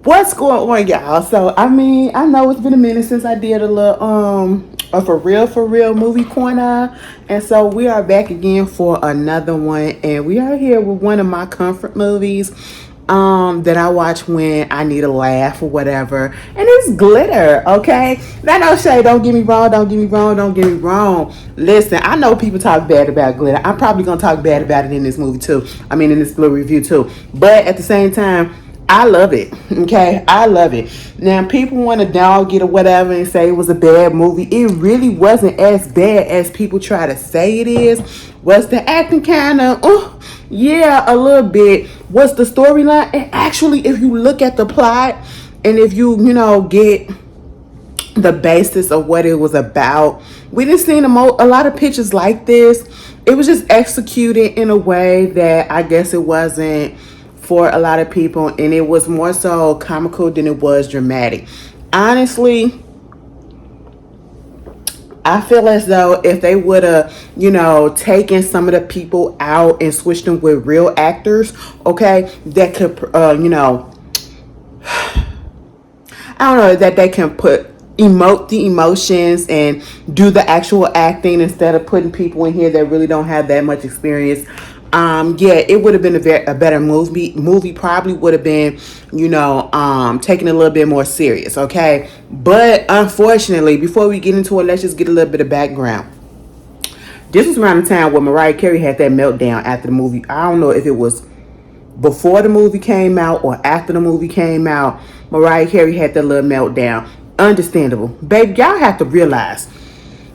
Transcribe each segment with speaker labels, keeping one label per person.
Speaker 1: What's going on, y'all? So, I know it's been a minute since I did a little a for real movie corner, and so we are back again for another one, and we are here with one of my comfort movies that I watch when I need a laugh or whatever, and it's Glitter. Okay, now no shade. Don't get me wrong. Don't get me wrong. Don't get me wrong. Listen, I know people talk bad about Glitter. I'm probably gonna talk bad about it in this movie too. In this little review too. But at the same time, I love it. Okay, I love it. Now, people want to dog it or whatever and say it was a bad movie. It really wasn't as bad as people try to say it is. Was the acting kind of, yeah, a little bit. Was the storyline? And actually, if you look at the plot and if get the basis of what it was about, we didn't see a lot of pictures like this. It was just executed in a way that I guess it wasn't for a lot of people, and it was more so comical than it was dramatic. Honestly, I feel as though if they would have, taken some of the people out and switched them with real actors, okay, that could, I don't know, that they can emote the emotions and do the actual acting instead of putting people in here that really don't have that much experience. Yeah, it would have been a better movie probably would have been, taken a little bit more serious, okay? But unfortunately, before we get into it, let's just get a little bit of background. This was around the time where Mariah Carey had that meltdown after the movie. I don't know if it was before the movie came out or after the movie came out. Mariah Carey had that little meltdown. Understandable. Baby, y'all have to realize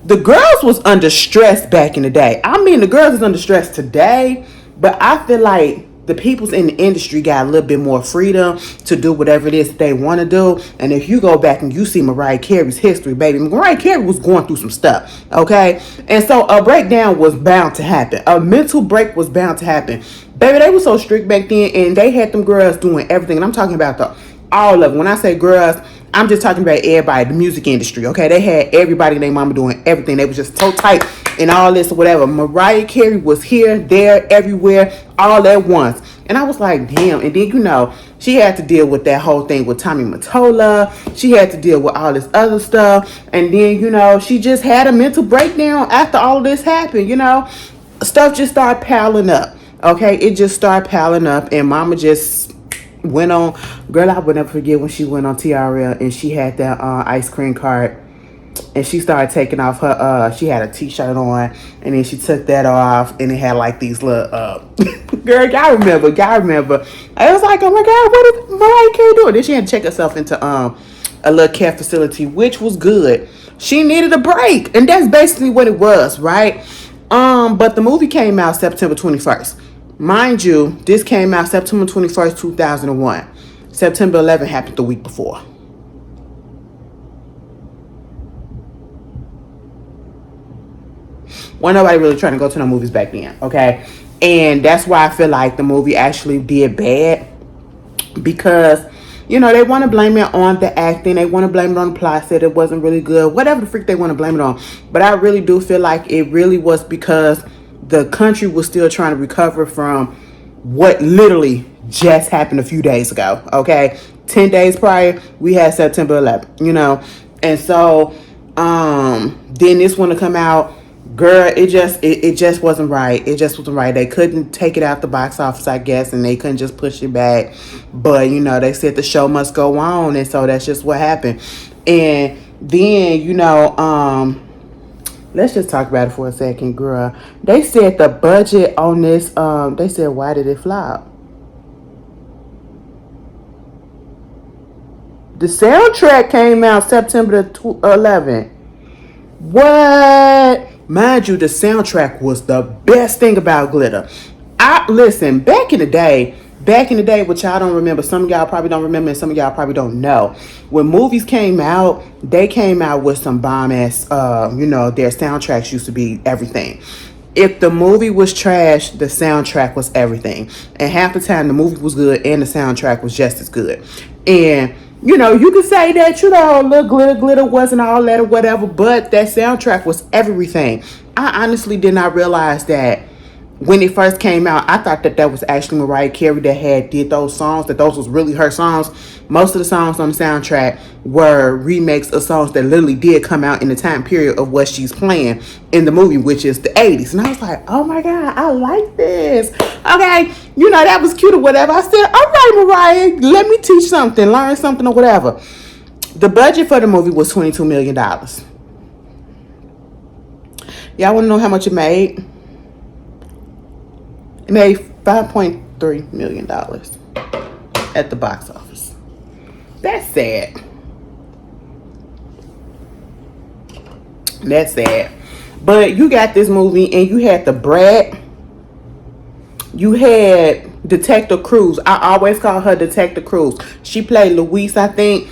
Speaker 1: the girls was under stress back in the day. The girls is under stress today, but I feel like the peoples in the industry got a little bit more freedom to do whatever it is that they want to do. And if you go back and you see Mariah Carey's history, baby, Mariah Carey was going through some stuff, okay? And so a breakdown was bound to happen. A mental break was bound to happen. Baby, they were so strict back then, and they had them girls doing everything. And I'm talking about all of them. When I say girls, I'm just talking about everybody, the music industry, okay? They had everybody and their mama doing everything. They was just so tight and all this or whatever. Mariah Carey was here, there, everywhere, all at once. And I was like, damn. And then, she had to deal with that whole thing with Tommy Mottola. She had to deal with all this other stuff. And then, she just had a mental breakdown after all of this happened, Stuff just started piling up, okay? It just started piling up, and mama just went on. Girl, I would never forget when she went on TRL and she had that ice cream cart, and she started taking off her she had a t-shirt on, and then she took that off, and it had like these little girl, y'all remember I was like, oh my god, what is Mariah Carey doing? Then she had to check herself into a little care facility, which was good. She needed a break, and that's basically what it was, right? But the movie came out September 21st. Mind you, this came out September 21st, 2001. September 11th happened the week before. Wasn't nobody really trying to go to no movies back then, okay? And that's why I feel like the movie actually did bad. Because, they want to blame it on the acting. They want to blame it on the plot, said it wasn't really good. Whatever the freak they want to blame it on. But I really do feel like it really was because the country was still trying to recover from what literally just happened a few days ago, okay? 10 days prior, we had September 11th, And so, then this one to come out, girl, it just wasn't right. It just wasn't right. They couldn't take it out the box office, I guess, and they couldn't just push it back. But, they said the show must go on, and so that's just what happened. And then, let's just talk about it for a second, girl. They said the budget on this, they said, why did it flop? The soundtrack came out September 11th. What? Mind you, the soundtrack was the best thing about Glitter. Listen, back in the day, which y'all don't remember, some of y'all probably don't remember, and some of y'all probably don't know. When movies came out, they came out with some bomb ass, their soundtracks used to be everything. If the movie was trash, the soundtrack was everything. And half the time, the movie was good and the soundtrack was just as good. And you could say that, little glitter wasn't all that or whatever, but that soundtrack was everything. I honestly did not realize that when it first came out, I thought that was actually Mariah Carey that had did those songs, that those was really her songs. Most of the songs on the soundtrack were remakes of songs that literally did come out in the time period of what she's playing in the movie, which is the 80s. And I was like, oh my God, I like this. Okay, that was cute or whatever. I said, all right, Mariah, let me teach something, learn something or whatever. The budget for the movie was $22 million. Y'all want to know how much it made? It made $5.3 million at the box office. That's sad. That's sad. But you got this movie and you had The Brat. You had Detective Cruz. I always call her Detective Cruz. She played Luis, I think.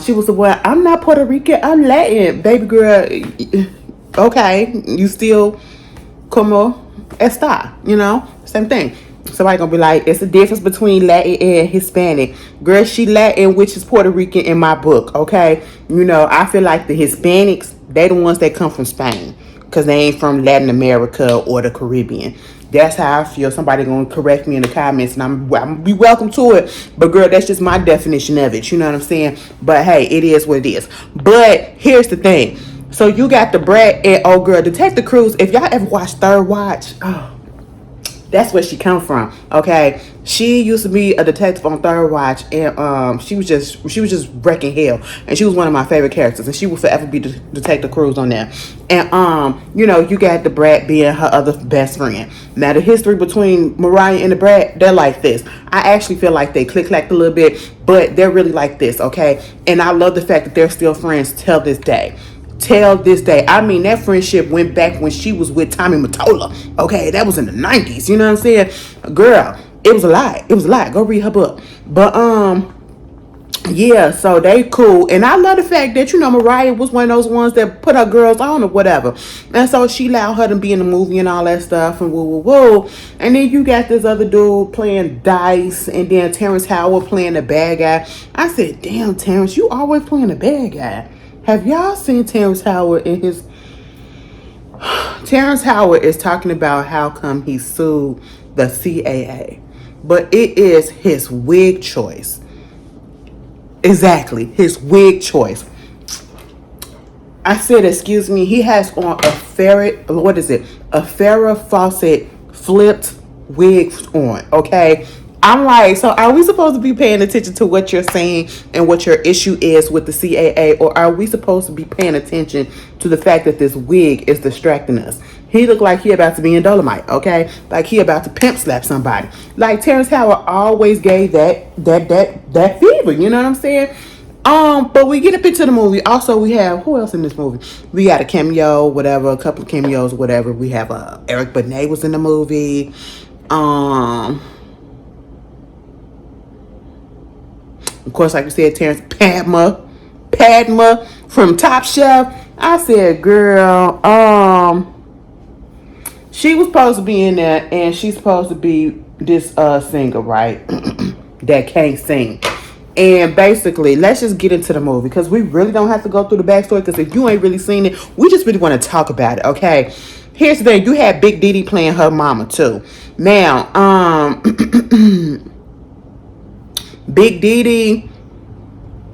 Speaker 1: She was the one. I'm not Puerto Rican, I'm Latin. Baby girl, okay, you still como está, same thing. Somebody gonna be like, it's the difference between Latin and Hispanic. Girl, she Latin, which is Puerto Rican in my book, okay? I feel like the Hispanics, they the ones that come from Spain, because they ain't from Latin America or the Caribbean. That's how I feel. Somebody gonna correct me in the comments, and I'm gonna be welcome to it. But girl, that's just my definition of it. You know what I'm saying? But hey, it is what it is. But here's the thing. So you got The Brat and old girl Detective Cruz. If y'all ever watched Third Watch, that's where she come from. Okay, she used to be a detective on Third Watch, and she was just wrecking hell, and she was one of my favorite characters, and she will forever be Detective Cruz on there. And you got The Brat being her other best friend. Now the history between Mariah and The Brat, they're like this. I actually feel like they click-clacked a little bit, but they're really like this. Okay, and I love the fact that they're still friends till this day. I mean, that friendship went back when she was with Tommy Mottola. Okay, that was in the 90s. You know what I'm saying? Girl, it was a lot. Go read her book. But yeah, so they cool. And I love the fact that, Mariah was one of those ones that put her girls on or whatever. And so she allowed her to be in the movie and all that stuff and woo. And then you got this other dude playing Dice, and then Terrence Howard playing the bad guy. I said, damn, Terrence, you always playing the bad guy. Have y'all seen Terrence Howard in his... Terrence Howard is talking about how come he sued the CAA. But it is his wig choice. Exactly, his wig choice. I said, excuse me, he has on a Farrah Fawcett flipped wig on, okay? I'm like, so are we supposed to be paying attention to what you're saying and what your issue is with the CAA, or are we supposed to be paying attention to the fact that this wig is distracting us? He looked like he about to be in Dolomite, okay? Like he about to pimp slap somebody. Like Terrence Howard always gave that fever, you know what I'm saying? But we get up into the movie. Also, we have, who else in this movie? We got a cameo, whatever, a couple of cameos, whatever. We have Eric Benet was in the movie. Of course, like you said, Terrence, Padma from Top Chef. I said, girl, she was supposed to be in there, and she's supposed to be this singer, right? That can't sing. And basically, let's just get into the movie, because we really don't have to go through the backstory, because if you ain't really seen it, we just really want to talk about it, okay? Here's the thing. You had Big Diddy playing her mama, too. Now, Big Diddy,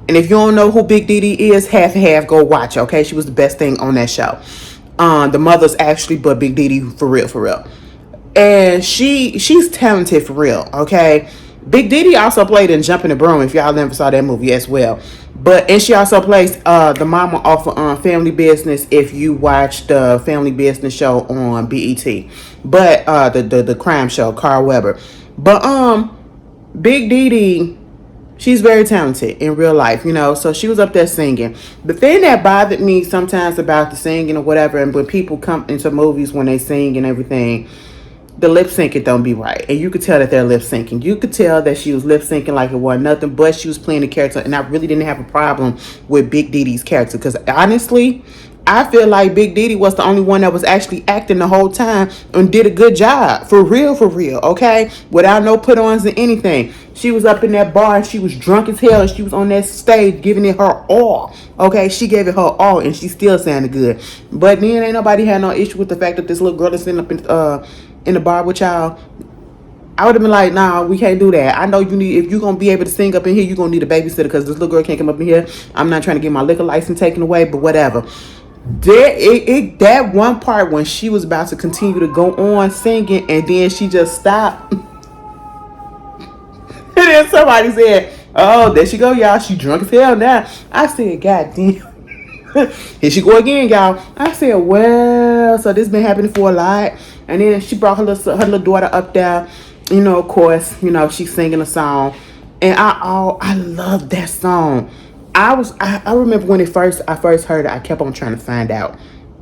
Speaker 1: and if you don't know who Big Diddy is, half and half, go watch, okay? She was the best thing on that show. The mother's actually, but Big Diddy for real. And she's talented for real, okay? Big Diddy also played in Jumping the Broom, if y'all never saw that movie as well. And she also plays the mama off of Family Business, if you watch the Family Business show on BET. But the crime show, Carl Weber. But Big Diddy, she's very talented in real life, so she was up there singing. The thing that bothered me sometimes about the singing or whatever, and when people come into movies when they sing and everything, the lip syncing don't be right. And you could tell that they're lip syncing. You could tell that she was lip syncing like it wasn't nothing, but she was playing the character. And I really didn't have a problem with Big Diddy's character, because honestly, I feel like Big Diddy was the only one that was actually acting the whole time and did a good job. For real, okay? Without no put-ons or anything. She was up in that bar and she was drunk as hell, and she was on that stage giving it her all. Okay? She gave it her all, and she still sounded good. But then ain't nobody had no issue with the fact that this little girl is sitting up in in the bar with y'all, I would have been like, nah, we can't do that. I know you need, if you're going to be able to sing up in here, you're going to need a babysitter because this little girl can't come up in here. I'm not trying to get my liquor license taken away, but whatever. That one part when she was about to continue to go on singing and then she just stopped. And then somebody said, oh, there she go, y'all. She drunk as hell now. I said, God damn. Here she go again, y'all. I said, well, so this been happening for a lot. And then she brought her little daughter up there. You know, of course, you know, she's singing a song. And I love that song. I remember when I first heard it, I kept on trying to find out,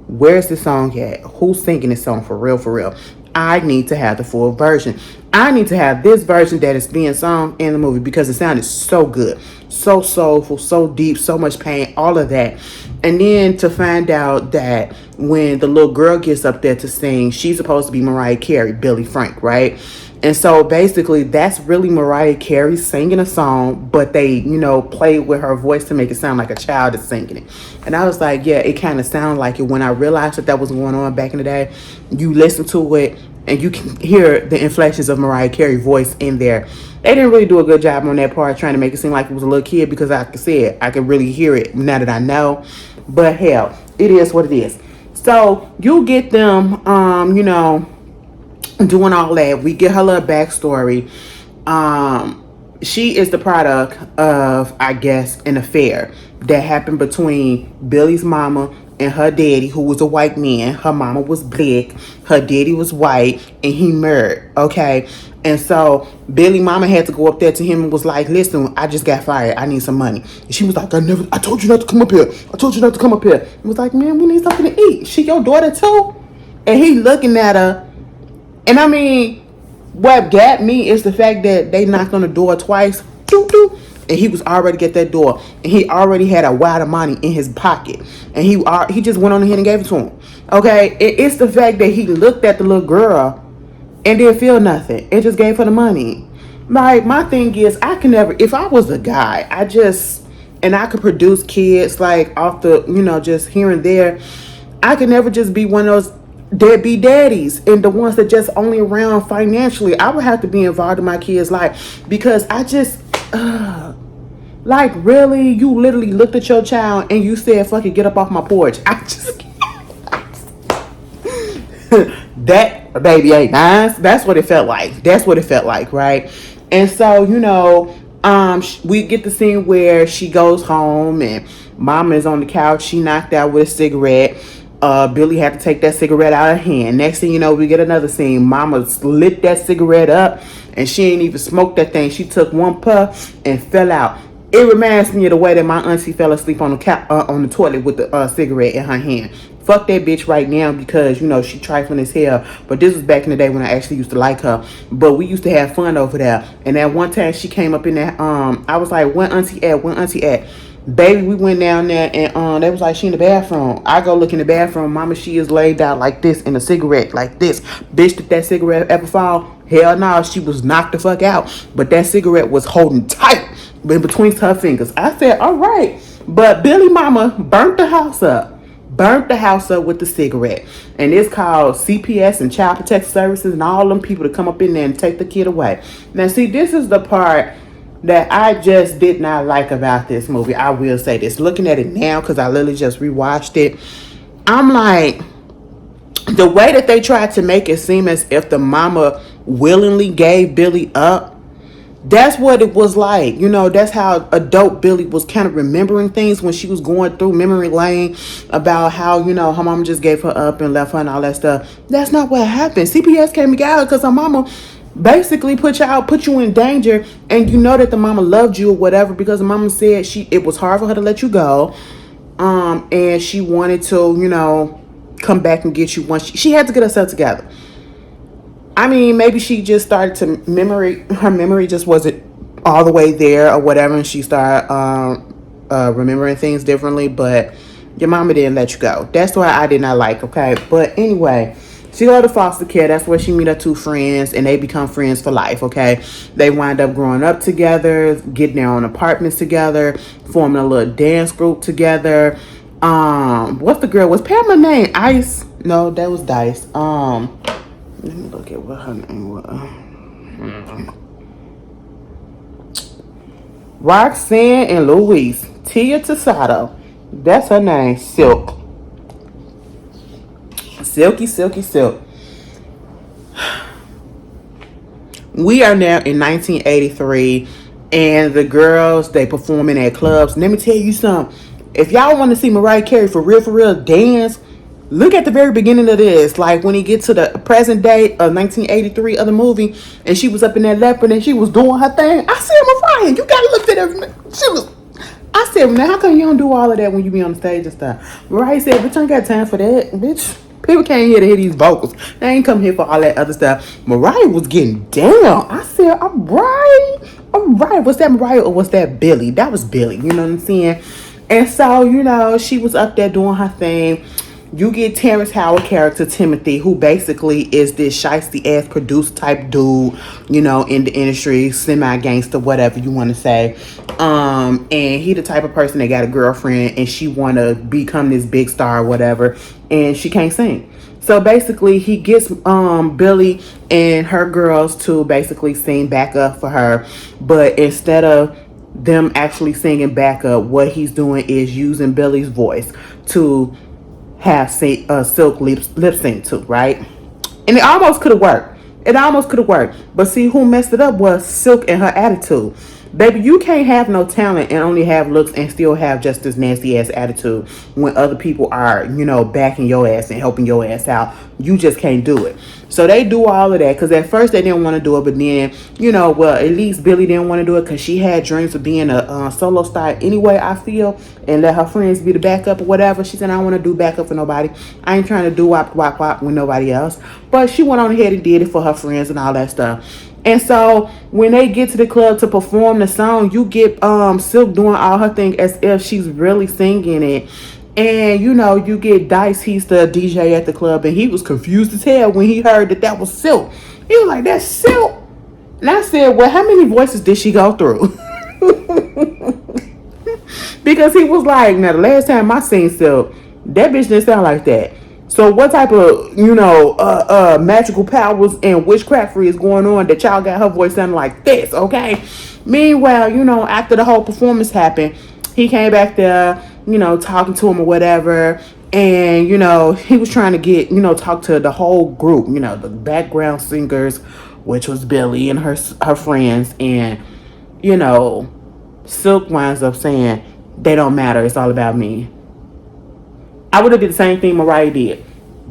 Speaker 1: where's the song at? Who's singing this song for real, for real? I need to have the full version. I need to have this version that is being sung in the movie because it sounded so good, so soulful, so deep, so much pain, all of that. And then to find out that when the little girl gets up there to sing, she's supposed to be Mariah Carey, Billy Frank, right? And so basically that's really Mariah Carey singing a song, but they, you know, played with her voice to make it sound like a child is singing it. And I was like, yeah, it kind of sounded like it. When I realized that was going on back in the day, you listen to it and you can hear the inflections of Mariah Carey's voice in there. They didn't really do a good job on that part, trying to make it seem like it was a little kid, because like I said, I could really hear it now that I know. But hell, it is what it is. So you get them, you know, doing all that. We get her little backstory. She is the product of, I guess, an affair that happened between Billy's mama and her daddy, who was a white man. Her mama was black, her daddy was white, and he married. Okay. And so Billy mama had to go up there to him and was like, listen, I just got fired, I need some money. And she was like, I told you not to come up here, I told you not to come up here. He was like, man, we need something to eat. She your daughter too? And he looking at her. And I mean, what got me is the fact that they knocked on the door twice, doo, doo, and he was already at that door, and he already had a wad of money in his pocket, and he just went on ahead and gave it to him. Okay, it's the fact that he looked at the little girl and didn't feel nothing, and just gave her the money. Like, my thing is, I can never, if I was a guy, and I could produce kids like off the, you know, just here and there, I could never just be one of those deadbeat daddies and the ones that just only around financially. I would have to be involved in my kids' life, because I just like, really, you literally looked at your child and you said, fuck it, get up off my porch. I just that baby ain't nice. That's what it felt like. That's what it felt like, right? And so, you know, we get the scene where she goes home and mama is on the couch. She knocked out with a cigarette. Billy had to take that cigarette out of her hand. Next thing you know, we get another scene. Mama lit that cigarette up, and she ain't even smoked that thing. She took one puff and fell out. It reminds me of the way that my auntie fell asleep on the toilet with the cigarette in her hand. Fuck that bitch right now, because, you know, she trifling as hell. But this was back in the day when I actually used to like her. But we used to have fun over there. And that one time she came up in there, I was like, when auntie at? When auntie at? Baby, we went down there and they was like, she in the bathroom. I go look in the bathroom. Mama, she is laid down like this in a cigarette, like this. Bitch, did that cigarette ever fall? Hell no, she was knocked the fuck out. But that cigarette was holding tight in between her fingers. I said, all right. But Billy mama burnt the house up. Burnt the house up with the cigarette. And it's called CPS and Child Protective Services and all them people to come up in there and take the kid away. Now, see, this is the part that I just did not like about this movie. I will say this. Looking at it now, because I literally just rewatched it, I'm like, the way that they tried to make it seem as if the mama willingly gave Billy up, that's what it was like. You know, that's how adult Billy was kind of remembering things when she was going through memory lane about how, you know, her mama just gave her up and left her and all that stuff. That's not what happened. CPS came together because her mama basically put you in danger, and you know that the mama loved you or whatever, because the mama said it was hard for her to let you go, and she wanted to, you know, come back and get you once she had to get herself together. I mean, maybe she just started to her memory just wasn't all the way there or whatever, and she started remembering things differently, but your mama didn't let you go. That's why I did not like, okay? But anyway, she go to foster care. That's where she meet her two friends, and they become friends for life, okay? They wind up growing up together, getting their own apartments together, forming a little dance group together. What's the girl? Was Pamela name Ice? No, that was Dice. Let me look at what her name was. Roxanne and Louise. Tia Tosado. That's her name. Silk. Silky, silky, silk. We are now in 1983, and the girls, they performing at clubs. Let me tell you something. If y'all want to see Mariah Carey for real dance, look at the very beginning of this. Like when he gets to the present day of 1983 of the movie, and she was up in that leopard and she was doing her thing. I said, Mariah, you gotta look at her. She was. I said, now how come you don't do all of that when you be on the stage and stuff? Mariah said, bitch, I ain't got time for that, bitch. People came here to hear these vocals. They ain't come here for all that other stuff. Mariah was getting down. I said, all right. Was that Mariah or was that Billy? That was Billy. You know what I'm saying? And so, you know, she was up there doing her thing. You get Terrence Howard character Timothy, who basically is this shiesty ass produced type dude, you know, in the industry, semi gangster, whatever you want to say. And he the type of person that got a girlfriend and she want to become this big star or whatever, and she can't sing. So basically he gets Billy and her girls to basically sing backup for her, but instead of them actually singing backup, what he's doing is using Billy's voice to have Silk lip sync to, right? And it almost could have worked. But see, who messed it up was Silk and her attitude. Baby, you can't have no talent and only have looks and still have just this nasty ass attitude when other people are, you know, backing your ass and helping your ass out. You just can't do it. So they do all of that because at first they didn't want to do it, but then, you know, well, at least Billy didn't want to do it because she had dreams of being a solo star anyway, I feel, and let her friends be the backup or whatever. She said, I don't want to do backup for nobody. I ain't trying to do wop with nobody else. But she went on ahead and did it for her friends and all that stuff. And so when they get to the club to perform the song, you get Silk doing all her thing as if she's really singing it. And, you know, you get Dice, he's the DJ at the club, and he was confused as hell when he heard that was Silk. He was like, that's Silk? And I said, well, how many voices did she go through? Because he was like, now the last time I seen Silk, that bitch didn't sound like that. So what type of, you know, magical powers and witchcraftery is going on that y'all got her voice sounding like this, okay? Meanwhile, you know, after the whole performance happened, he came back there, you know, talking to him or whatever. And, you know, he was trying to get, you know, talk to the whole group, you know, the background singers, which was Billy and her friends. And, you know, Silk winds up saying, they don't matter. It's all about me. I would have did the same thing Mariah did.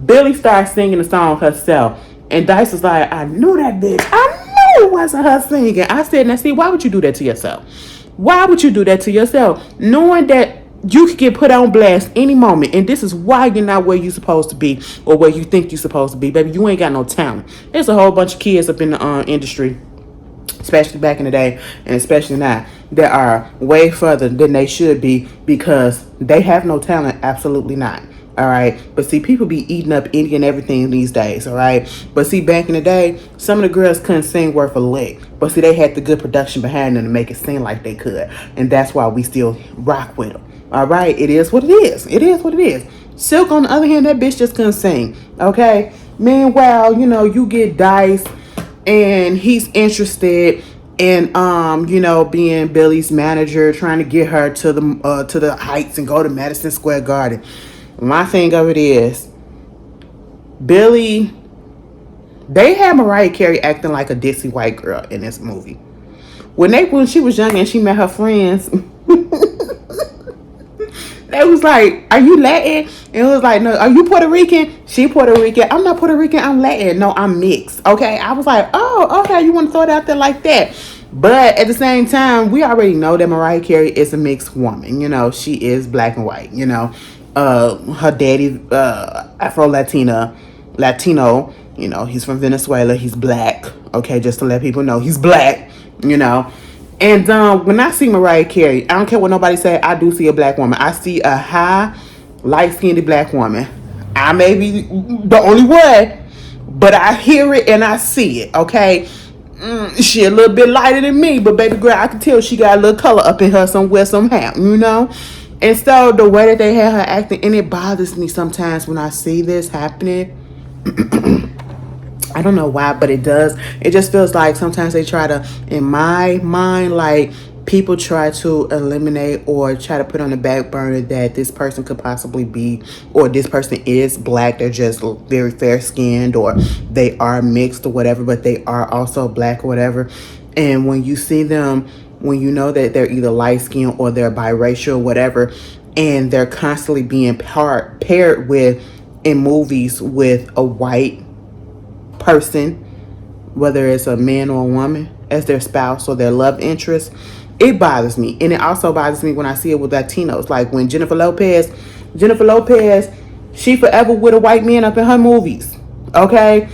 Speaker 1: Billy started singing the song herself. And Dice was like, I knew that bitch. I knew it wasn't her singing. I said, now see, why would you do that to yourself? Why would you do that to yourself? Knowing that you could get put on blast any moment. And this is why you're not where you're supposed to be or where you think you're supposed to be. Baby, you ain't got no talent. There's a whole bunch of kids up in the industry, especially back in the day and especially now, that are way further than they should be because they have no talent. Absolutely not. All right. But see, people be eating up any and everything these days. All right. But see, back in the day, some of the girls couldn't sing worth a lick. But see, they had the good production behind them to make it seem like they could. And that's why we still rock with them. All right. It is what it is. It is what it is. Silk, on the other hand, that bitch just couldn't sing. Okay. Meanwhile, you know, you get Dice and he's interested in you know, being Billy's manager, trying to get her to the Heights and go to Madison Square Garden. My thing of it is, Billy, they had Mariah Carey acting like a ditzy white girl in this movie. When she was young and she met her friends, they was like, are you Latin? And it was like, no, are you Puerto Rican? She Puerto Rican. I'm not Puerto Rican, I'm Latin. No, I'm mixed. Okay. I was like, oh, okay, you want to throw it out there like that. But at the same time, we already know that Mariah Carey is a mixed woman. You know, she is black and white. You know, her daddy, Latino. You know, he's from Venezuela. He's black. Okay, just to let people know he's black. You know, and when I see Mariah Carey, I don't care what nobody say. I do see a black woman. I see a high, light-skinned black woman. I may be the only one, but I hear it and I see it. Okay. She a little bit lighter than me, but baby girl, I can tell she got a little color up in her somewhere, somehow, you know? And so the way that they had her acting, and it bothers me sometimes when I see this happening. I don't know why, but it does. It just feels like sometimes they try to, in my mind, like people try to eliminate or try to put on the back burner that this person could possibly be, or this person is black. They're just very fair skinned, or they are mixed or whatever, but they are also black or whatever. And when you see them, when you know that they're either light skinned or they're biracial or whatever, and they're constantly being paired with in movies with a white person, whether it's a man or a woman, as their spouse or their love interest, it bothers me. And it also bothers me when I see it with Latinos. Like when Jennifer Lopez, she forever with a white man up in her movies. Okay?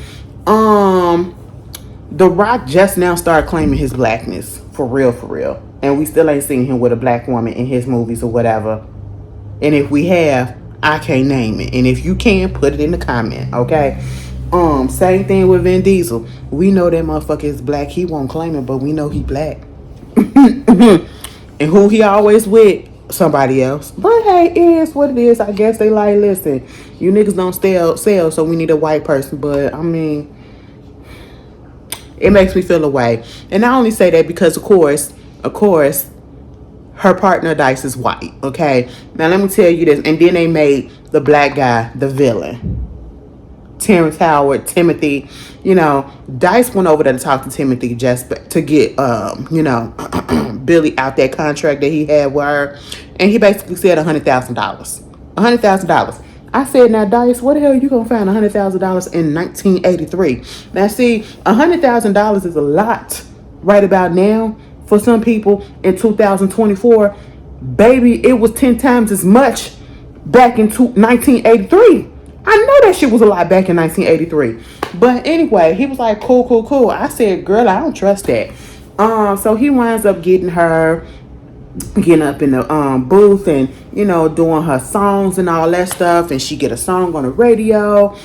Speaker 1: The Rock just now started claiming his blackness. For real, for real. And we still ain't seen him with a black woman in his movies or whatever. And if we have, I can't name it. And if you can, put it in the comment, okay? Same thing with Vin Diesel. We know that motherfucker is black. He won't claim it, but we know he black. And who he always with? Somebody else. But hey, it is what it is. I guess they like, listen, you niggas don't sell, so we need a white person. But I mean, it makes me feel away. And I only say that because of course, her partner Dice is white. Okay. Now let me tell you this. And then they made the black guy the villain. Terrence Howard, Timothy, Dice went over there to talk to Timothy just to get, Billy out that contract that he had with her. And he basically said $100,000. $100,000. I said, now, Dice, what the hell are you going to find $100,000 in 1983? Now, see, $100,000 is a lot right about now for some people in 2024. Baby, it was 10 times as much back in 1983. I know that shit was a lot back in 1983. But anyway, he was like, cool. I said, girl, I don't trust that. So he winds up getting up in the booth and, doing her songs and all that stuff. And she get a song on the radio.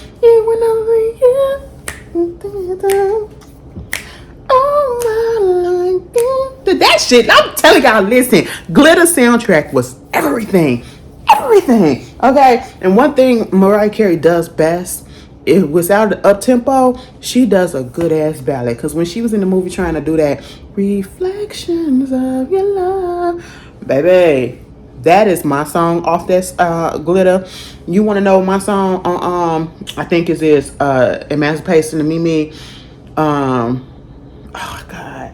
Speaker 1: That shit, I'm telling y'all, listen, Glitter soundtrack was everything. Okay. And one thing Mariah Carey does best, it without the up tempo, she does a good ass ballad. Because when she was in the movie trying to do that reflections of your love, baby, that is my song off that Glitter. You want to know my song on I think it is Emancipation to Mimi. Oh God.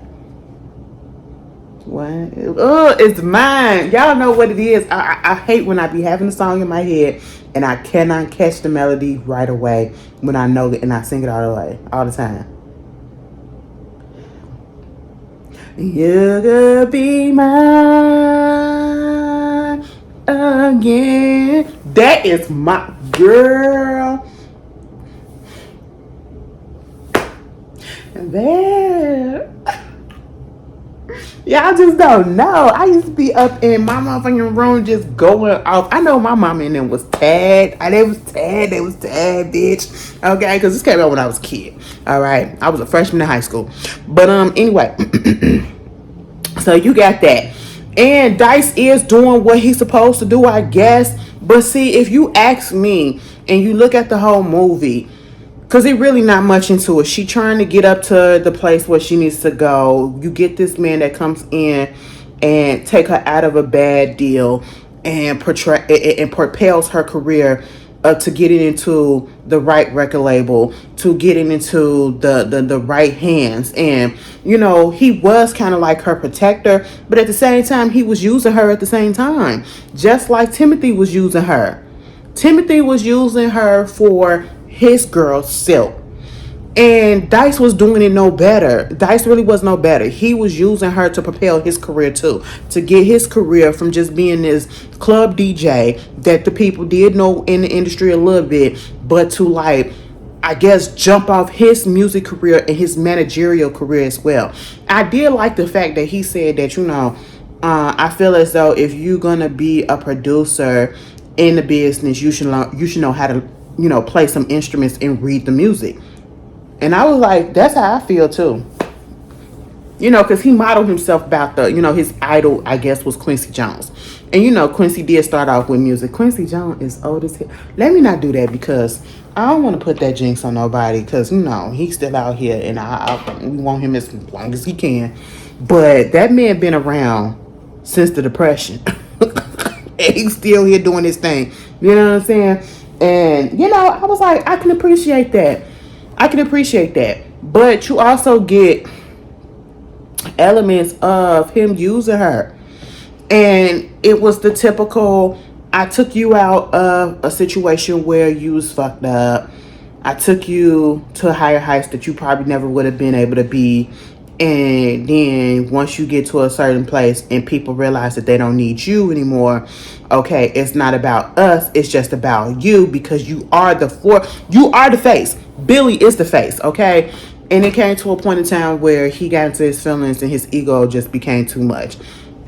Speaker 1: What? Oh, it's mine. Y'all know what it is. I hate when I be having a song in my head and I cannot catch the melody right away when I know it and I sing it all the time. You could be mine again. That is my girl. There. Y'all just don't know. I used to be up in my motherfucking room just going off. I know my mama and them was tagged. They was tagged, bitch. Okay, because this came out when I was a kid. All right, I was a freshman in high school. But anyway, so you got that. And Dice is doing what he's supposed to do, I guess. But see, if you ask me and you look at the whole movie, because it really not much into it. She trying to get up to the place where she needs to go. You get this man that comes in and take her out of a bad deal and propels her career to getting into the right record label, to getting into the right hands. And, he was kind of like her protector, but at the same time, he was using her at the same time. Just like Timothy was using her. Timothy was using her for his girl Silk, and Dice was doing it no better. Dice really was no better. He was using her to propel his career too, to get his career from just being this club DJ that the people did know in the industry a little bit, but to I guess jump off his music career and his managerial career as well. I did like the fact that he said that I feel as though if you're gonna be a producer in the business, you should know how to play some instruments and read the music. And I was like, that's how I feel too. You know, because he modeled himself about the, you know, his idol, I guess, was Quincy Jones. And, you know, Quincy did start off with music. Quincy Jones is old as hell. Let me not do that because I don't want to put that jinx on nobody because, you know, he's still out here and we want him as long as he can. But that man been around since the Depression. And he's still here doing his thing. You know what I'm saying? And, you know, I was like, I can appreciate that. I can appreciate that. But you also get elements of him using her. And it was the typical, I took you out of a situation where you was fucked up. I took you to higher heights that you probably never would have been able to be. And then once you get to a certain place and people realize that they don't need you anymore, okay, it's not about us, it's just about you because you are the face. Billy is the face, okay? And it came to a point in time where he got into his feelings and his ego just became too much.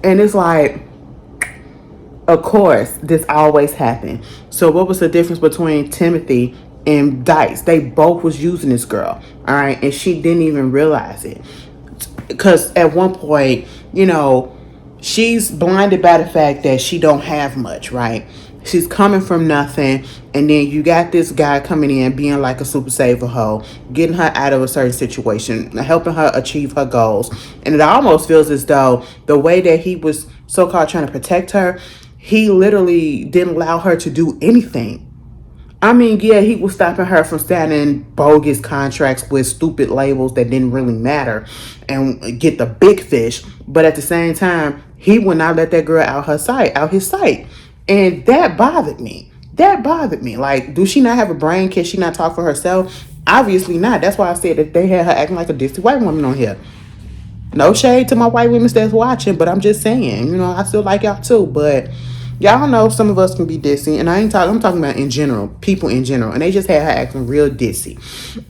Speaker 1: And it's like, of course, this always happened. So what was the difference between Timothy and Dice? They both was using this girl, all right? And she didn't even realize it. Because at one point, you know, she's blinded by the fact that she don't have much, right? She's coming from nothing, and then you got this guy coming in being like a super saver hoe, getting her out of a certain situation, helping her achieve her goals. And it almost feels as though the way that he was so-called trying to protect her, he literally didn't allow her to do anything. I mean, yeah, he was stopping her from signing bogus contracts with stupid labels that didn't really matter and get the big fish. But at the same time, he would not let that girl out his sight. And that bothered me. That bothered me. Like, do she not have a brain? Can she not talk for herself? Obviously not. That's why I said that they had her acting like a distant white woman on here. No shade to my white women that's watching, but I'm just saying, you know, I still like y'all too, but y'all know some of us can be dissy, and I'm talking about in general, people in general, and they just had her acting real dissy.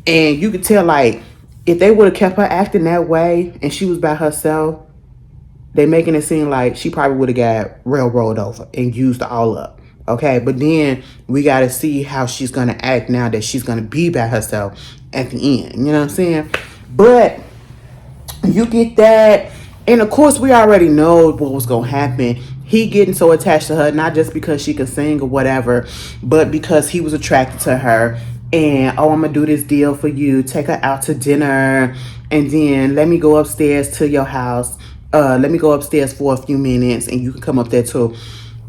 Speaker 1: And you could tell, like, if they would have kept her acting that way and she was by herself, they making it seem like she probably would have got railroaded over and used all up. Okay, but then we got to see how she's going to act now that she's going to be by herself at the end. You know what I'm saying? But you get that, and of course we already know what was gonna happen. He getting so attached to her, not just because she could sing or whatever, but because he was attracted to her. And oh, I'm gonna do this deal for you, take her out to dinner, and then let me go upstairs to your house, let me go upstairs for a few minutes and you can come up there too.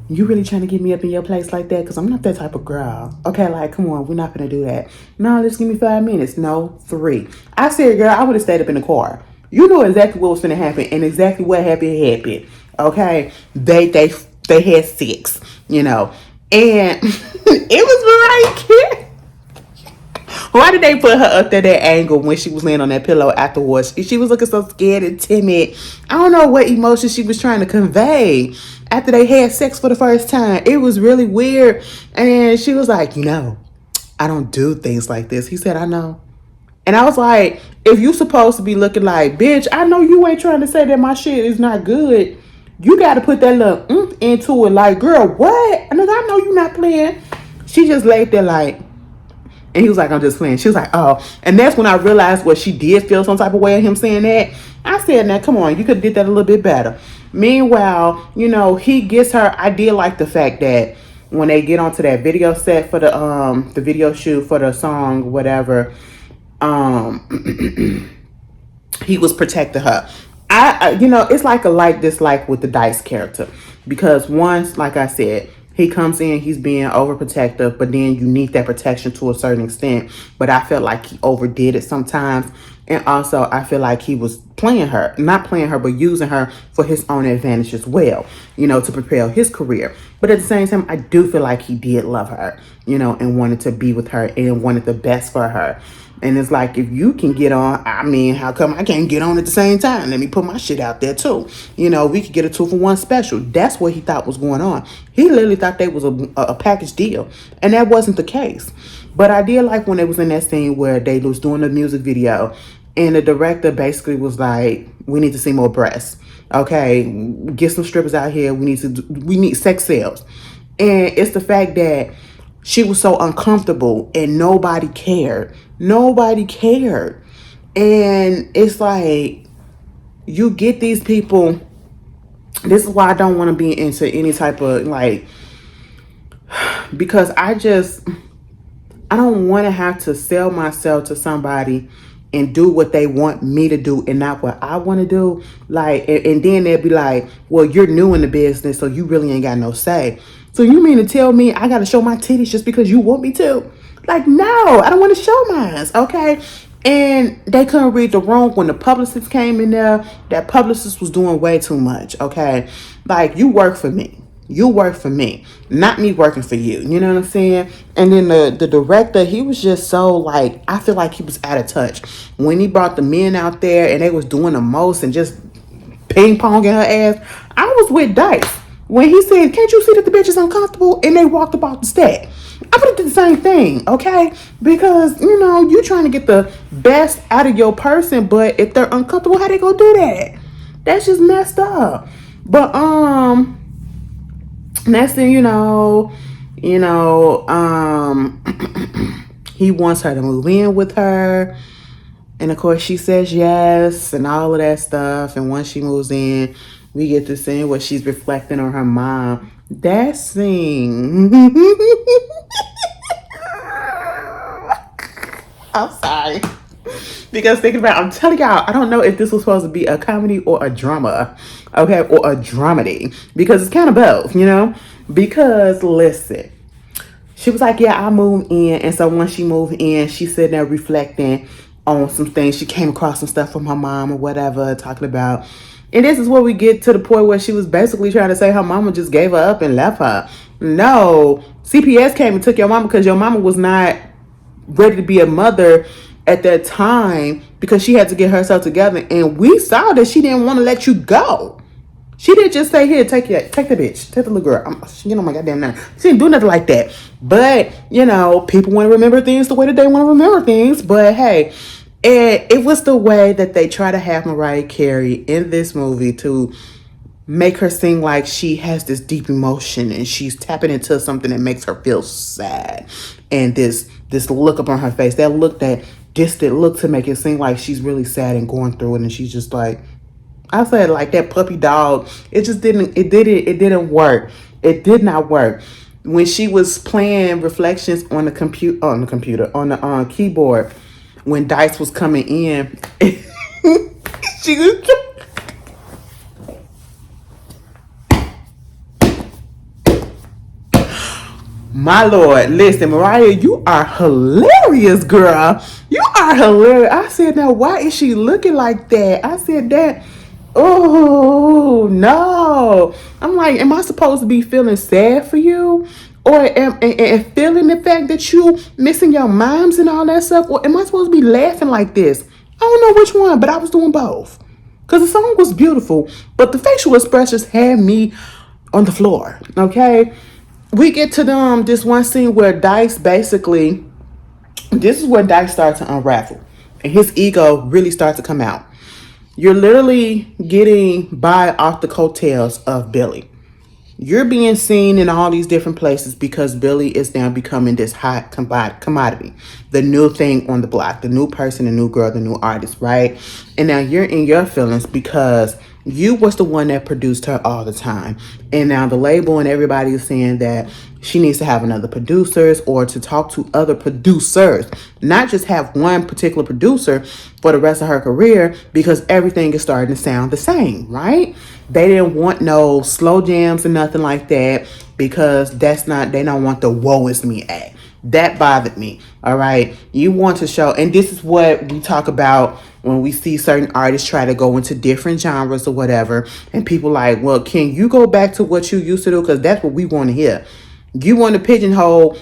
Speaker 1: You really trying to get me up in your place like that? Because I'm not that type of girl. Okay, like, come on, we're not going to do that. No, just give me 5 minutes. No, 3. I said, girl, I would have stayed up in the car. You know exactly what was going to happen, and exactly what happened. Okay, they had sex, you know, and it was Mariah Carey. Why did they put her up there that angle when she was laying on that pillow afterwards? She was looking so scared and timid. I don't know what emotion she was trying to convey after they had sex for the first time. It was really weird. And she was like, you know, I don't do things like this. He said, I know. And I was like, if you supposed to be looking like, bitch, I know you ain't trying to say that my shit is not good. You got to put that little into it. Like, girl, what? I know you not playing. She just laid there like, and he was like, I'm just playing. She was like, oh. And that's when I realized what she did feel some type of way of him saying that. I said, now, come on, you could have did that a little bit better. Meanwhile, you know, he gets her. I did like the fact that when they get onto that video set for the video shoot for the song, whatever, he was protecting her. I you know, it's like a like dislike with the Dice character. Because once, like I said, he comes in, he's being overprotective, but then you need that protection to a certain extent. But I felt like he overdid it sometimes. And also, I feel like he was playing her, not playing her, but using her for his own advantage as well, you know, to propel his career. But at the same time, I do feel like he did love her, you know, and wanted to be with her and wanted the best for her. And it's like, if you can get on, I mean, how come I can't get on at the same time? Let me put my shit out there too. You know, we could get a 2-for-1 special. That's what he thought was going on. He literally thought they was a package deal. And that wasn't the case. But I did like when they was in that scene where they was doing the music video. And the director basically was like, we need to see more breasts. Okay, get some strippers out here. We need sex sales. And it's the fact that she was so uncomfortable and nobody cared. Nobody cared. And it's like, You get these people. This is why I don't want to be into any type of like, because I don't want to have to sell myself to somebody and do what they want me to do and not what I want to do. Like, and then they'll be like, well, you're new in the business, so you really ain't got no say. So you mean to tell me I got to show my titties just because you want me to? Like, no, I don't want to show mine, okay? And they couldn't read the room when the publicist came in there. That publicist was doing way too much, okay? Like, you work for me. You work for me, not me working for you. You know what I'm saying? And then the director, he was just so like, I feel like he was out of touch. When he brought the men out there and they was doing the most and just ping ponging her ass, I was with Dice. When he said, can't you see that the bitch is uncomfortable? And they walked about the set. I would have did the same thing, okay? Because, you know, you trying to get the best out of your person, but if they're uncomfortable, how they gonna do that? That's just messed up. But next thing he wants her to move in with her. And of course she says yes and all of that stuff. And once she moves in, we get to see what she's reflecting on her mom. That scene. I'm sorry. Because thinking about, I'm telling y'all, I don't know if this was supposed to be a comedy or a drama, okay, or a dramedy, because it's kind of both, you know. Because listen, she was like, "Yeah, I moved in," and so once she moved in, she's sitting there reflecting on some things. She came across some stuff from her mom or whatever, talking about. And this is where we get to the point where she was basically trying to say her mama just gave her up and left her. No, CPS came and took your mama because your mama was not ready to be a mother at that time because she had to get herself together, and we saw that she didn't want to let you go. She didn't just say, here, take the bitch, take the little girl. She didn't know my goddamn name. She didn't do nothing like that. But you know, people want to remember things the way that they want to remember things. But hey, it was the way that they try to have Mariah Carey in this movie to make her seem like she has this deep emotion and she's tapping into something that makes her feel sad, and this look up on her face, that look, that distant look, to make it seem like she's really sad and going through it, and she's just like, I said, like that puppy dog. It just didn't work. It did not work. When she was playing reflections on the keyboard, when Dice was coming in, she was, my Lord, listen, Mariah, you are hilarious, girl. You are hilarious. I said, now, why is she looking like that? I said that. Oh, no. I'm like, am I supposed to be feeling sad for you? Or am feeling the fact that you missing your moms and all that stuff? Or am I supposed to be laughing like this? I don't know which one, but I was doing both. Because the song was beautiful, but the facial expressions had me on the floor, okay? We get to this one scene where Dice basically, this is where Dice starts to unravel and his ego really starts to come out. You're literally getting by off the coattails of Billy. You're being seen in all these different places because Billy is now becoming this hot commodity, the new thing on the block, the new person, the new girl, the new artist, right? And now you're in your feelings because you was the one that produced her all the time. And now the label and everybody is saying that she needs to have another producers or to talk to other producers, not just have one particular producer for the rest of her career, because everything is starting to sound the same, right? They didn't want no slow jams or nothing like that because they don't want the woe is me act. That bothered me. All right. You want to show, and this is what we talk about when we see certain artists try to go into different genres or whatever, and people like, well, can you go back to what you used to do? Because that's what we want to hear. You want to pigeonhole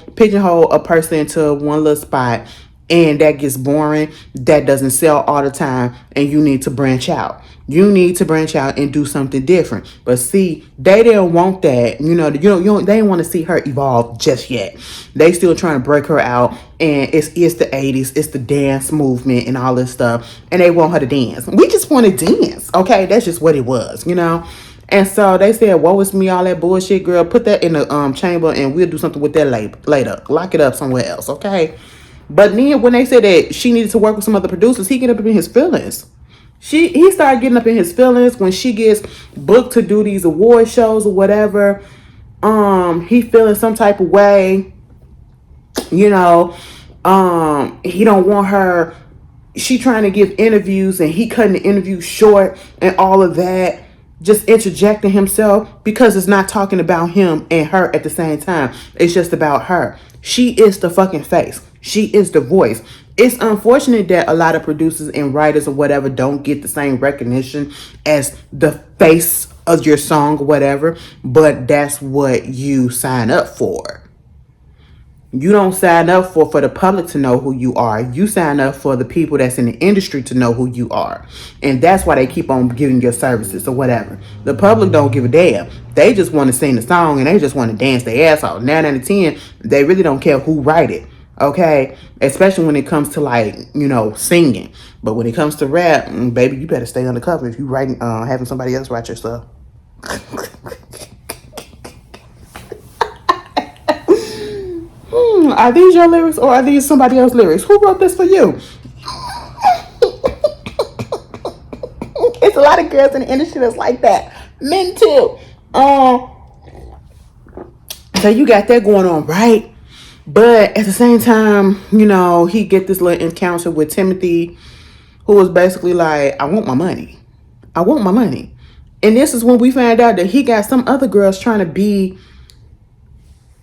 Speaker 1: a person into one little spot, and that gets boring. That doesn't sell all the time, and you need to branch out. You need to branch out and do something different. But see, they didn't want that. They didn't want to see her evolve just yet. They still trying to break her out, and it's the 80s, it's the dance movement and all this stuff, and they want her to dance. We just want to dance, okay? That's just what it was, And so they said, woe is me, all that bullshit, girl. Put that in the chamber and we'll do something with that later. Lock it up somewhere else, okay? But then when they said that she needed to work with some other producers, he get up in his feelings. He started getting up in his feelings when she gets booked to do these award shows or whatever. He feeling some type of way, you know. He don't want her. She trying to give interviews and he cutting the interview short and all of that. Just interjecting himself because it's not talking about him and her at the same time. It's just about her. She is the fucking face. She is the voice. It's unfortunate that a lot of producers and writers or whatever don't get the same recognition as the face of your song or whatever, but that's what you sign up for. You don't sign up for the public to know who you are. You sign up for the people that's in the industry to know who you are. And that's why they keep on giving your services or whatever. The public don't give a damn. They just want to sing the song and they just want to dance their ass off. 9 out of 10, they really don't care who write it. Okay? Especially when it comes to like, singing. But when it comes to rap, baby, you better stay undercover if you writing having somebody else write your stuff. Are these your lyrics or are these somebody else's lyrics? Who wrote this for you? It's a lot of girls in the industry that's like that. Men too. So you got that going on, right? But at the same time, he get this little encounter with Timothy, who was basically like, I want my money. I want my money. And this is when we find out that he got some other girls trying to be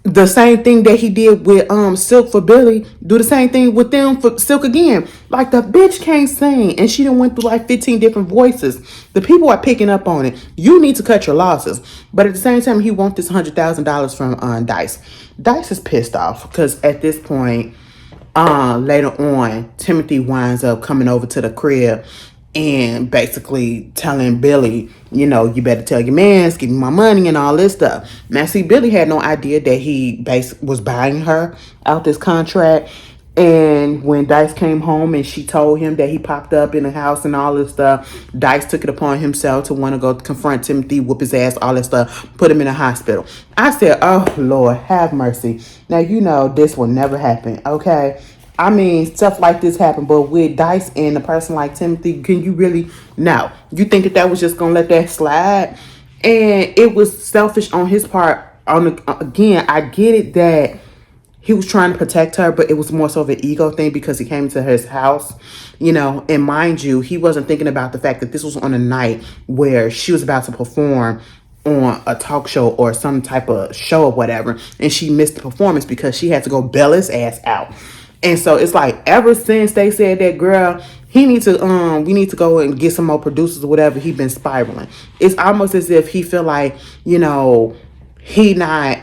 Speaker 1: the same thing that he did with Silk for Billy, do the same thing with them for Silk again. Like, the bitch can't sing and she done went through like 15 different voices. The people are picking up on it. You need to cut your losses. But at the same time, he wants this $100,000 from Dice. Dice is pissed off because at this point, later on, Timothy winds up coming over to the crib and basically telling Billy, you better tell your mans, give me my money and all this stuff. Now, see, Billy had no idea that he was buying her out this contract. And when Dice came home and she told him that he popped up in the house and all this stuff, Dice took it upon himself to want to go confront Timothy, whoop his ass, all that stuff, put him in a hospital. I said, oh, Lord, have mercy. Now, this will never happen, okay? I mean, stuff like this happen, but with Dice and a person like Timothy, can you really? No. You think that was just going to let that slide? And it was selfish on his part. Again, I get it that he was trying to protect her, but it was more so of an ego thing because he came to his house, and mind you, he wasn't thinking about the fact that this was on a night where she was about to perform on a talk show or some type of show or whatever, and she missed the performance because she had to go bail his ass out. And so it's like, ever since they said that, girl, we need to go and get some more producers or whatever, he been spiraling. It's almost as if he feel like, he not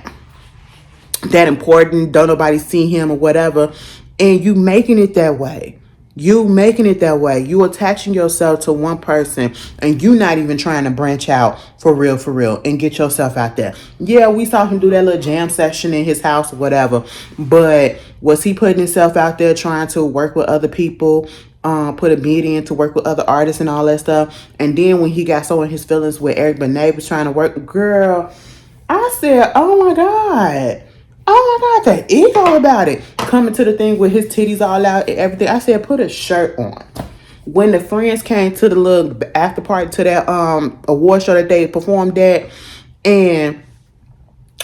Speaker 1: that important, don't nobody see him or whatever, and you making it that way. You making it that way. You attaching yourself to one person and you not even trying to branch out for real and get yourself out there. Yeah, we saw him do that little jam session in his house or whatever, but was he putting himself out there trying to work with other people, put a bid in to work with other artists and all that stuff? And then when he got so in his feelings with Eric Benet was trying to work, girl, I said, oh my God. Oh my God, the ego about it. Coming to the thing with his titties all out and everything. I said, put a shirt on. When the friends came to the little after party to that award show that they performed at, and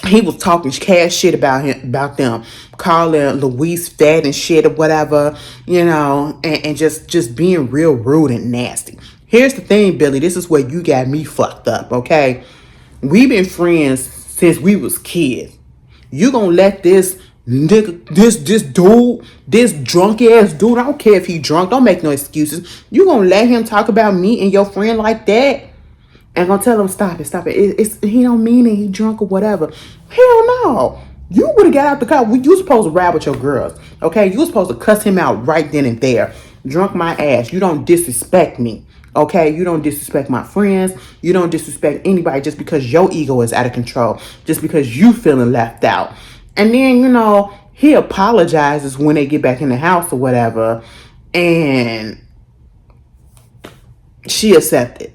Speaker 1: he was talking cash shit about them, calling Luis fat and shit or whatever, and just being real rude and nasty. Here's the thing, Billy. This is where you got me fucked up, okay? We've been friends since we was kids. You gonna let this nigga, this dude, this drunk ass dude, I don't care if he drunk, don't make no excuses. You gonna let him talk about me and your friend like that? And gonna tell him, stop it. It's he don't mean it, he drunk or whatever. Hell no. You would have got out the car. You supposed to ride with your girls, okay? You was supposed to cuss him out right then and there. Drunk my ass. You don't disrespect me. Okay, you don't disrespect my friends. You don't disrespect anybody just because your ego is out of control. Just because you feeling left out. And then, he apologizes when they get back in the house or whatever. And she accepted.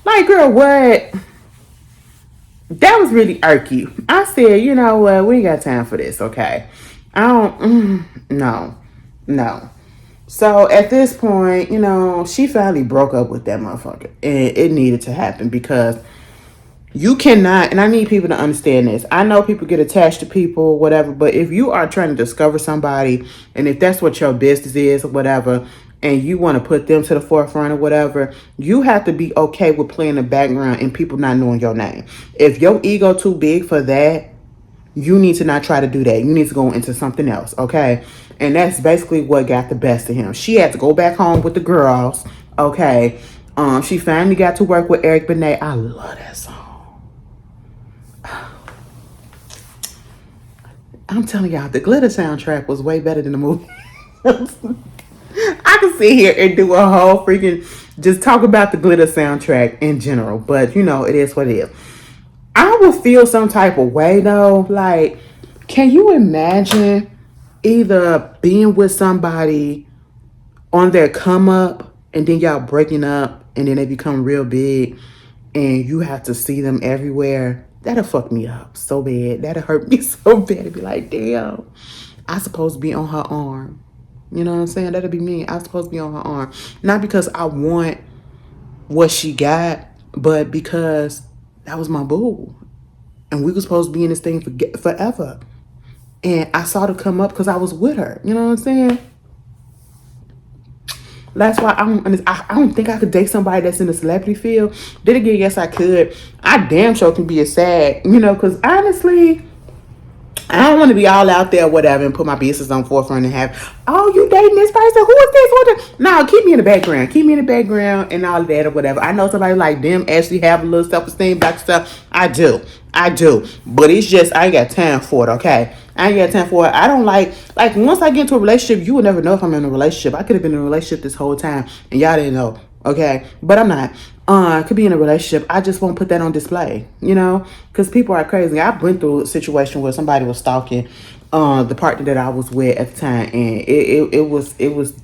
Speaker 1: Like, girl, what? That was really irky. I said, you know what? We ain't got time for this, okay? I don't, no. So at this point, she finally broke up with that motherfucker. And it needed to happen because you cannot, and I need people to understand this. I know people get attached to people, whatever, but if you are trying to discover somebody, and if that's what your business is, or whatever, and you want to put them to the forefront or whatever, you have to be okay with playing the background and people not knowing your name. If your ego too big for that, you need to not try to do that. You need to go into something else, okay? And that's basically what got the best of him. She had to go back home with the girls, okay? She finally got to work with Eric Benet. I love that song. I'm telling y'all, the Glitter soundtrack was way better than the movie. I can sit here and do a whole freaking just talk about the Glitter soundtrack in general, but it is what it is. I would feel some type of way though. Like, can you imagine either being with somebody on their come up and then y'all breaking up and then they become real big and you have to see them everywhere? That'll fuck me up so bad. That'll hurt me so bad. To be like, damn, I supposed to be on her arm. You know what I'm saying? That'll be me. I'm supposed to be on her arm. Not because I want what she got, but because that was my boo. And we were supposed to be in this thing forever. And I saw her come up because I was with her. You know what I'm saying? That's why I don't think I could date somebody that's in the celebrity field. Then again, yes, I could. I damn sure can be a sad, because honestly, I don't want to be all out there, whatever, and put my business on forefront and have, oh, you dating this person? Who is this? What? No, keep me in the background. Keep me in the background and all that or whatever. I know somebody like them actually have a little self-esteem about stuff. I do. But it's just, I ain't got time for it, okay? I ain't got time for it. I don't like once I get into a relationship, you will never know if I'm in a relationship. I could have been in a relationship this whole time and y'all didn't know, okay? But I'm not. I could be in a relationship. I just won't put that on display, because people are crazy. I went through a situation where somebody was stalking the partner that I was with at the time, and it was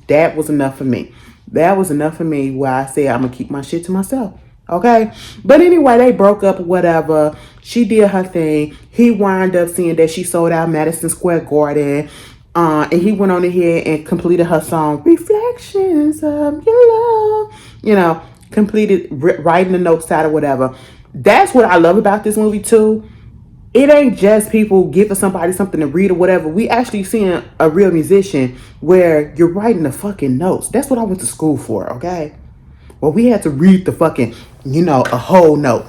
Speaker 1: that was enough for me. That was enough for me where I said I'm gonna keep my shit to myself. Okay. But anyway, they broke up, whatever. She did her thing. He wound up seeing that she sold out Madison Square Garden. And he went on ahead and completed her song, Reflections of Your Love. Completed writing the notes out or whatever. That's what I love about this movie too. It ain't just people giving somebody something to read or whatever. We actually seeing a real musician where you're writing the fucking notes. That's what I went to school for, okay? Well, we had to read the fucking, a whole note,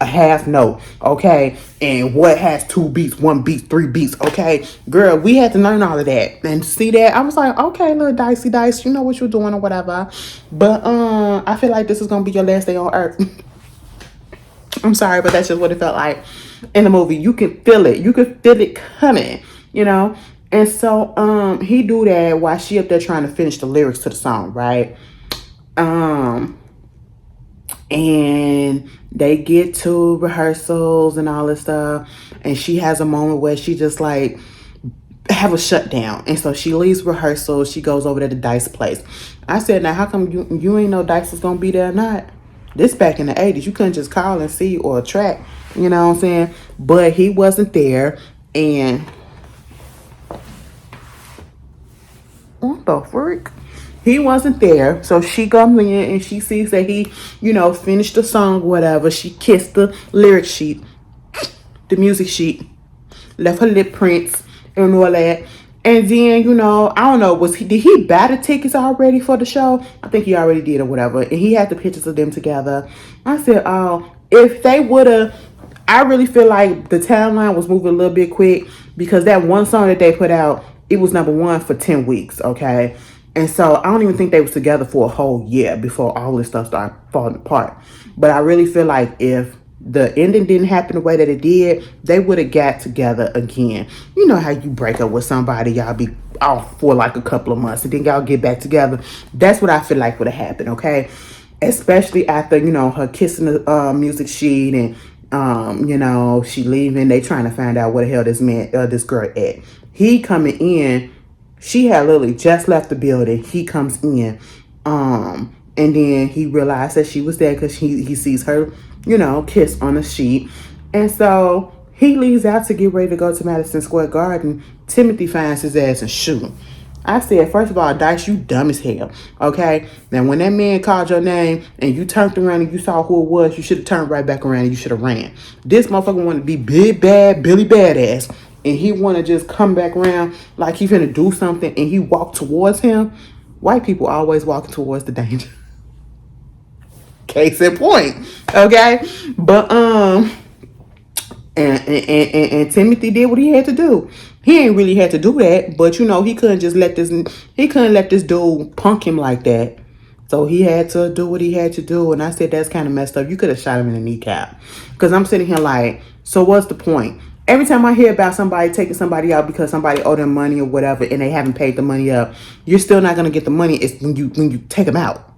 Speaker 1: a half note, okay? And what has 2 beats, 1 beat, 3 beats, okay? Girl, we had to learn all of that. And see that, I was like, okay, little dicey dice, you know what you're doing or whatever. But I feel like this is going to be your last day on earth. I'm sorry, but that's just what it felt like in the movie. You can feel it. You can feel it coming, And so he do that while she up there trying to finish the lyrics to the song, right? And they get to rehearsals and all this stuff, and she has a moment where she just like have a shutdown, and so she leaves rehearsal. She goes over to the Dice place. I said, now how come you ain't know Dice was gonna be there or not? This back in the 80s, you couldn't just call and see or track, you know what I'm saying? But he wasn't there, and what the freak? He wasn't there, so she comes in and she sees that he, finished the song, whatever. She kissed the lyric sheet, the music sheet, left her lip prints and all that. And then, I don't know, did he buy the tickets already for the show? I think he already did or whatever. And he had the pictures of them together. I said, oh, if they would have, I really feel like the timeline was moving a little bit quick because that one song that they put out, it was #1 for 10 weeks, okay? And so I don't even think they was together for a whole year before all this stuff started falling apart. But I really feel like if the ending didn't happen the way that it did, they would have got together again. You know how you break up with somebody, y'all be off for like a couple of months and then y'all get back together. That's what I feel like would have happened, okay? Especially after, her kissing the music sheet and, she leaving. They trying to find out where the hell this girl at. He coming in. She had literally just left the building. He comes in. And then he realized that she was there because he sees her, kiss on the sheet. And so he leaves out to get ready to go to Madison Square Garden. Timothy finds his ass and shoot him. I said, first of all, Dice, you dumb as hell. Okay? Now, when that man called your name and you turned around and you saw who it was, you should have turned right back around and you should have ran. This motherfucker wanted to be big, bad, Billy Badass. And he want to just come back around like he finna do something and he walked towards him. White people always walking towards the danger. Case in point. Okay? But, and Timothy did what he had to do. He ain't really had to do that, but he couldn't just let this dude punk him like that. So he had to do what he had to do, and I said that's kind of messed up. You could have shot him in the kneecap. Because I'm sitting here like, so what's the point? Every time I hear about somebody taking somebody out because somebody owed them money or whatever, and they haven't paid the money up, you're still not gonna get the money. It's when you take them out.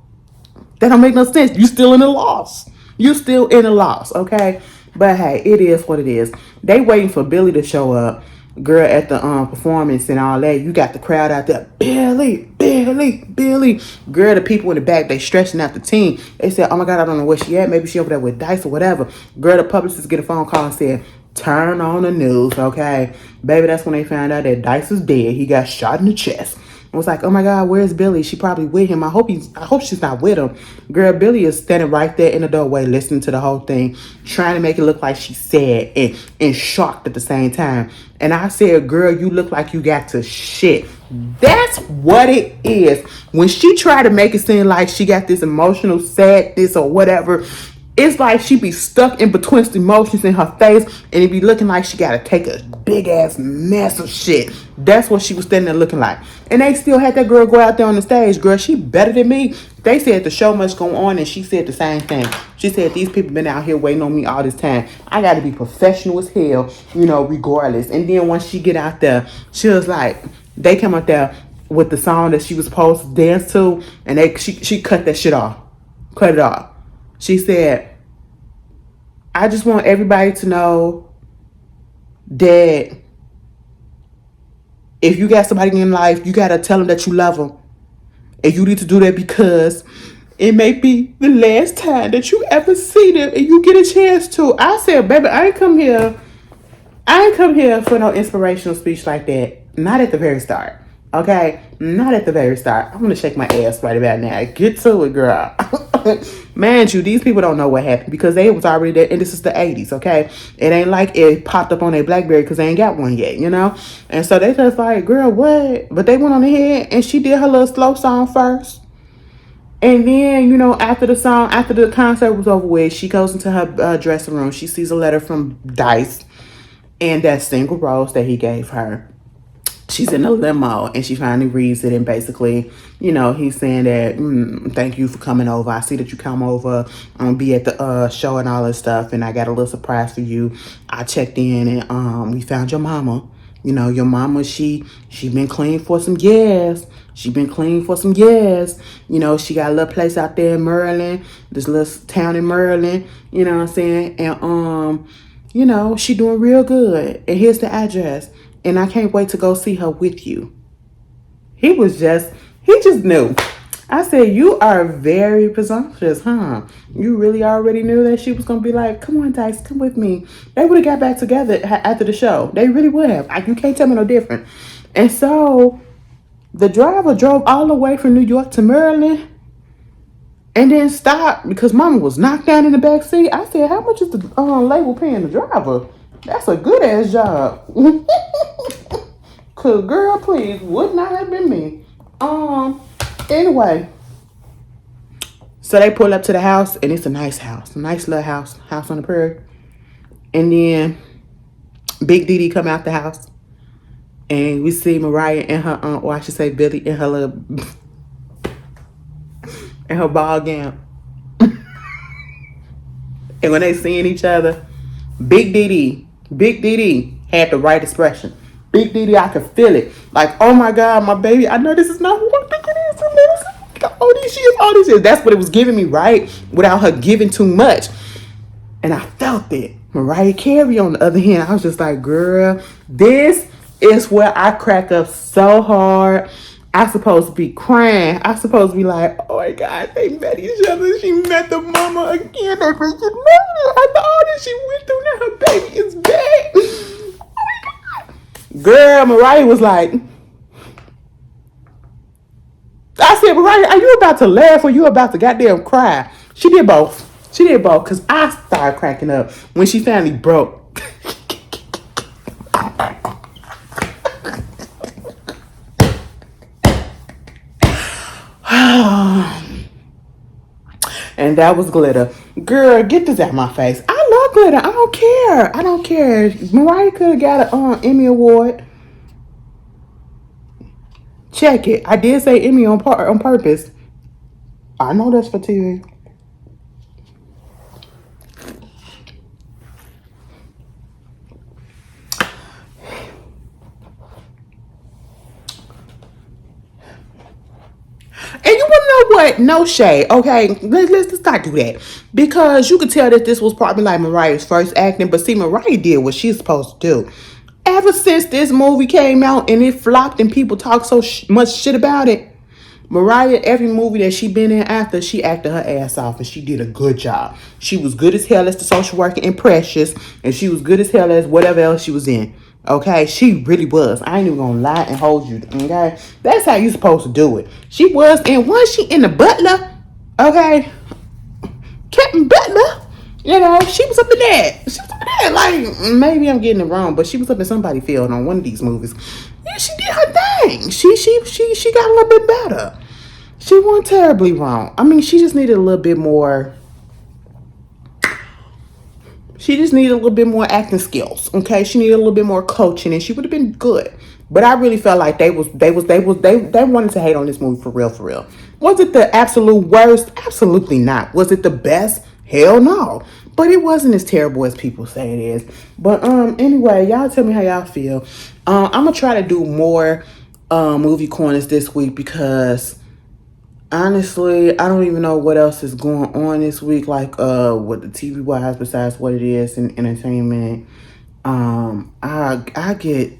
Speaker 1: That don't make no sense. You still in the loss. You still in the loss, okay? But hey, it is what it is. They waiting for Billy to show up, girl, at the performance and all that. You got the crowd out there, Billy, Billy, Billy. Girl, the people in the back, they stretching out the team. They said, oh my God, I don't know where she at. Maybe she over there with Dice or whatever. Girl, the publicist get a phone call and said, turn on the news, okay? Baby, that's when they found out that Dice is dead. He got shot in the chest. I was like, oh my God, where's Billy? She probably with him. I hope she's not with him. Girl, Billy is standing right there in the doorway listening to the whole thing, trying to make it look like she's sad and shocked at the same time. And I said, girl, you look like you got to shit. That's what it is. When she tried to make it seem like she got this emotional sadness or whatever, it's like she be stuck in between the emotions in her face and it be looking like she gotta take a big ass mess of shit. That's what she was standing there looking like. And they still had that girl go out there on the stage. Girl, she better than me. They said the show must go on and she said the same thing. She said these people been out here waiting on me all this time. I gotta be professional as hell, regardless. And then once she get out there, she was like, they come out there with the song that she was supposed to dance to and she cut that shit off. Cut it off. She said, I just want everybody to know that if you got somebody in life, you got to tell them that you love them. And you need to do that because it may be the last time that you ever see them and you get a chance to. I said, baby, I ain't come here for no inspirational speech like that. Not at the very start. Okay? Not at the very start. I'm going to shake my ass right about now. Get to it, girl. Man, these people don't know what happened because they was already there, and this is the 80s, okay? It ain't like it popped up on their BlackBerry because they ain't got one yet, And so they just like, girl, what? But they went on ahead, and she did her little slow song first. And then, after the concert was over with, she goes into her dressing room. She sees a letter from Dice and that single rose that he gave her. She's in a limo and she finally reads it and basically, he's saying that, thank you for coming over. I see that you come over, be at the show and all this stuff, and I got a little surprise for you. I checked in and we found your mama. Your mama, she been clean for some years. She been clean for some years. She got a little place out there in Maryland, this little town in Maryland, you know what I'm saying? And she doing real good. And here's the address. And I can't wait to go see her with you. He just knew. I said, you are very presumptuous, huh? You really already knew that she was going to be like, come on, Dice, come with me. They would have got back together after the show. They really would have. You can't tell me no different. And so the driver drove all the way from New York to Maryland and then stopped because Mama was knocked down in the back seat. I said, how much is the label paying the driver? That's a good ass job. Cause girl, please, would not have been me. Anyway. So they pull up to the house and it's a nice house. A nice little house on the prairie. And then Big Dee Dee come out the house. And we see Mariah and her or I should say Billy in her little in her ball gown. And when they seeing each other, Big Dee Dee had the right expression. Big Dee Dee, I could feel it. Like, oh my God, my baby, I know this is not who I think it is. All these years. That's what it was giving me, right? Without her giving too much. And I felt it. Mariah Carey, on the other hand, I was just like, girl, this is where I crack up so hard. I supposed to be crying. I supposed to be like, oh my God, they met each other. She met the mama again. They freaking married her. I know all that she went through. Now her baby is back. Oh my God. Girl, Mariah was like, said, Mariah, are you about to laugh or you about to goddamn cry? She did both. She did both because I started cracking up when she finally broke. And that was glitter. Girl, get this out of my face. I love glitter. I don't care. I don't care. Mariah could have got an Emmy Award. Check it. I did say Emmy on purpose. I know that's for TV. And you want to know what? No shade, okay? Let's not do that. Because you could tell that this was probably like Mariah's first acting. But see, Mariah did what she's supposed to do. Ever since this movie came out and it flopped and people talk so much shit about it, Mariah, every movie that she been in after, she acted her ass off and she did a good job. She was good as hell as the social worker in Precious, and she was good as hell as whatever else she was in. Okay, she really was. I ain't even gonna lie and hold you. Okay, that's how you supposed to do it. She was, and once she in the Butler, okay, Captain Butler, you know, she was up in that. She was up in that. Like, maybe I'm getting it wrong, but she was up in somebody field on one of these movies. Yeah, she did her thing. She got a little bit better. She wasn't terribly wrong. I mean, she just needed a little bit more. She just needed a little bit more acting skills. Okay, she needed a little bit more coaching, and she would have been good. But I really felt like they wanted to hate on this movie for real, for real. Was it the absolute worst? Absolutely not. Was it the best? Hell no. But it wasn't as terrible as people say it is. But anyway, y'all tell me how y'all feel. I'm gonna try to do more movie corners this week because honestly, I don't even know what else is going on this week, like with the TV wise besides what it is in entertainment. I get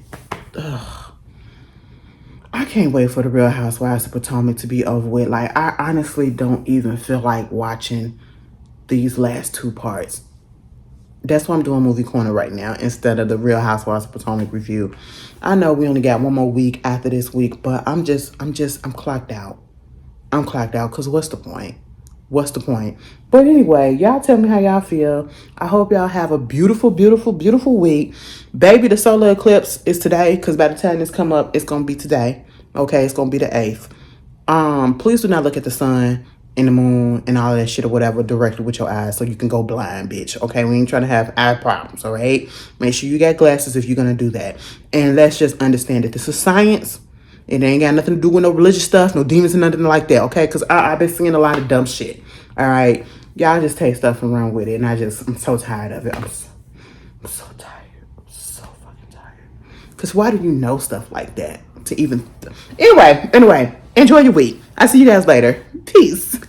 Speaker 1: I can't wait for the Real Housewives of Potomac to be over with. Like, I honestly don't even feel like watching these last two parts. That's why I'm doing Movie Corner right now instead of the Real Housewives of Potomac review. I know we only got one more week after this week, but I'm clocked out. I'm clocked out because what's the point? What's the point? But anyway, y'all tell me how y'all feel. I hope y'all have a beautiful, beautiful, beautiful week. Baby, the solar eclipse is today because by the time this come up, it's going to be today. Okay, it's going to be the 8th. Please do not look at the sun and the moon and all that shit or whatever directly with your eyes so you can go blind, bitch. Okay, we ain't trying to have eye problems, all right? Make sure you got glasses if you're going to do that. And let's just understand that this is science. It ain't got nothing to do with no religious stuff, no demons and nothing like that, okay? Because I've been seeing a lot of dumb shit, all right? Y'all just take stuff and run with it, and I'm so tired of it. I'm so tired. I'm so fucking tired. Because why do you know stuff like that to even... Anyway, enjoy your week. I'll see you guys later. Peace.